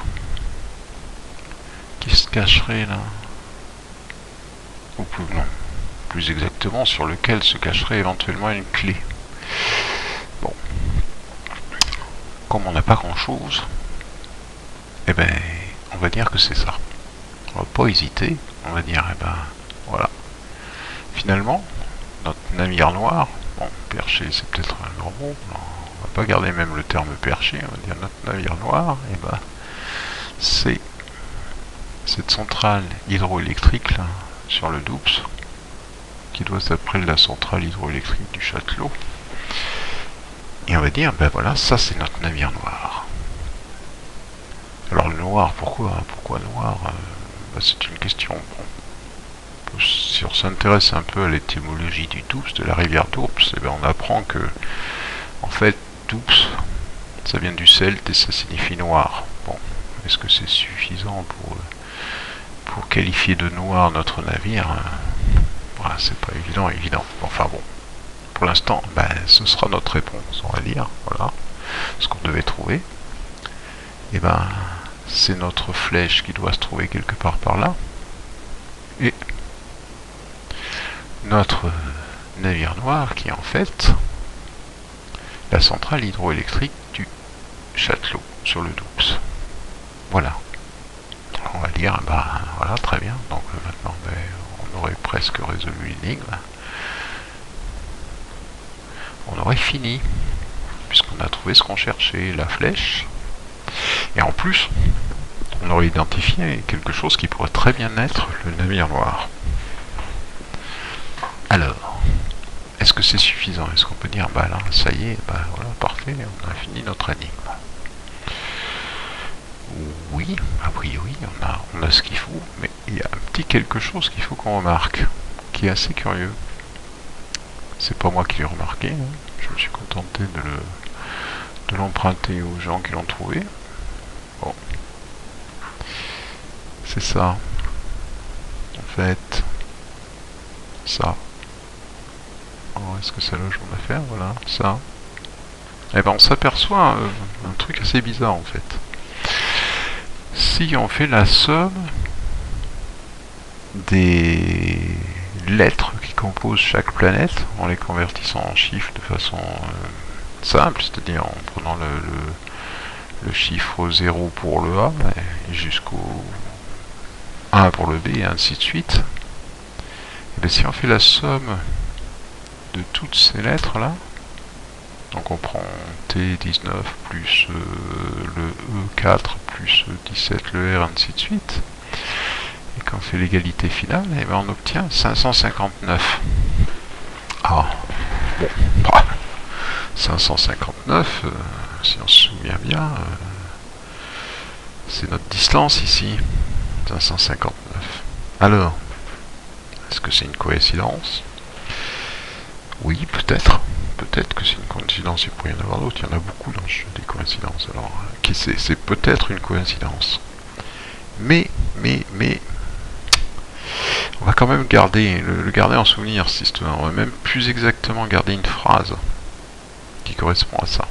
qui se cacherait là, ou plus, non, plus exactement sur lequel se cacherait éventuellement une clé. Bon, comme on n'a pas grand chose, eh ben on va dire que c'est ça. On va pas hésiter, on va dire, eh ben voilà. Finalement, notre navire noir, bon, perché c'est peut-être un grand mot, non, on va pas garder même le terme perché, on va dire notre navire noir, et ben c'est cette centrale hydroélectrique là, sur le Doups, qui doit s'appeler la centrale hydroélectrique du Châtelot. Et on va dire, ben voilà, ça c'est notre navire noir. Alors le noir, pourquoi noir? Ben, c'est une question. Bon, si on s'intéresse un peu à l'étymologie du Doups, de la rivière Doups, et ben on apprend que, en fait, Doups, ça vient du celte et ça signifie noir. Bon, est-ce que c'est suffisant pour qualifier de noir notre navire? Voilà, c'est pas évident. Enfin bon, pour l'instant, ben, ce sera notre réponse, on va dire. Voilà, ce qu'on devait trouver. Et ben, c'est notre flèche qui doit se trouver quelque part par là. Et notre navire noir qui est en fait la centrale hydroélectrique du Châtelot sur le Doups. Voilà. On va dire, bah voilà, très bien. Donc maintenant, ben, on aurait presque résolu l'énigme. On aurait fini, puisqu'on a trouvé ce qu'on cherchait, la flèche. Et en plus, on aurait identifié quelque chose qui pourrait très bien être le navire noir. Alors, est-ce que c'est suffisant? Est-ce qu'on peut dire, bah là, ça y est, bah voilà, parfait, on a fini notre énigme? Oui, a priori, on a ce qu'il faut, mais il y a un petit quelque chose qu'il faut qu'on remarque, qui est assez curieux. C'est pas moi qui l'ai remarqué, hein. Je me suis contenté de l'emprunter aux gens qui l'ont trouvé. Bon. C'est ça. En fait, ça. Oh, est-ce que ça loge mon affaire? Voilà, ça. Et ben on s'aperçoit un truc assez bizarre en fait. Si on fait la somme des lettres qui composent chaque planète, en les convertissant en chiffres de façon simple, c'est-à-dire en prenant le chiffre 0 pour le A et jusqu'au 1 pour le B et ainsi de suite, et bien si on fait la somme de toutes ces lettres là, donc on prend T19 plus le E4 plus 17 le R ainsi de suite, et quand on fait l'égalité finale, et bien on obtient 559. Ah, bon, bah, 559, si on se souvient bien, c'est notre distance ici, 559. Alors, est-ce que c'est une coïncidence? Oui, peut-être. Peut-être que c'est une coïncidence, il pourrait y en avoir d'autres, il y en a beaucoup dans le jeu des coïncidences. Alors, c'est peut-être une coïncidence. Mais, on va quand même garder, le garder en souvenir, cette histoire. On va même plus exactement garder une phrase qui correspond à ça.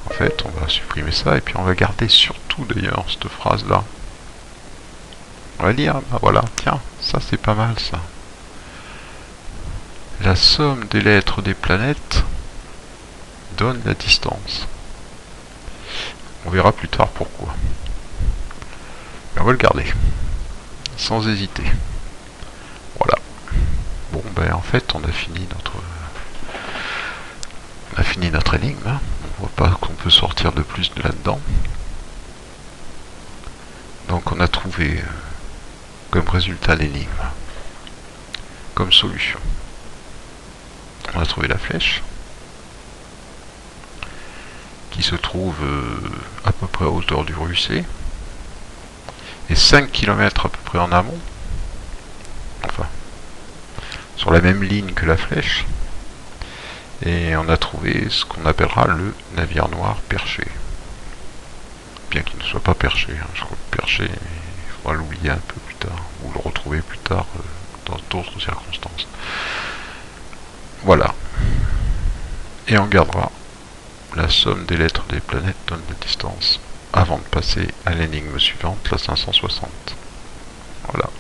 En fait, on va supprimer ça, et puis on va garder surtout d'ailleurs cette phrase-là. On va dire, bah voilà, tiens, ça c'est pas mal ça. La somme des lettres des planètes donne la distance. On verra plus tard pourquoi. Mais on va le garder. Sans hésiter. Voilà. Bon, ben en fait, on a fini notre énigme. Hein. On voit pas qu'on peut sortir de plus de là-dedans. Donc on a trouvé comme résultat l'énigme. Comme solution. On a trouvé la flèche qui se trouve à peu près à hauteur du rue C et 5 km à peu près en amont, enfin sur la même ligne que la flèche, Et on a trouvé ce qu'on appellera le navire noir perché. Bien qu'il ne soit pas perché, hein. Je crois que perché, il faudra l'oublier un peu plus tard, ou le retrouver plus tard dans d'autres circonstances. Voilà. Et on gardera la somme des lettres des planètes donne la distance avant de passer à l'énigme suivante, la 560. Voilà.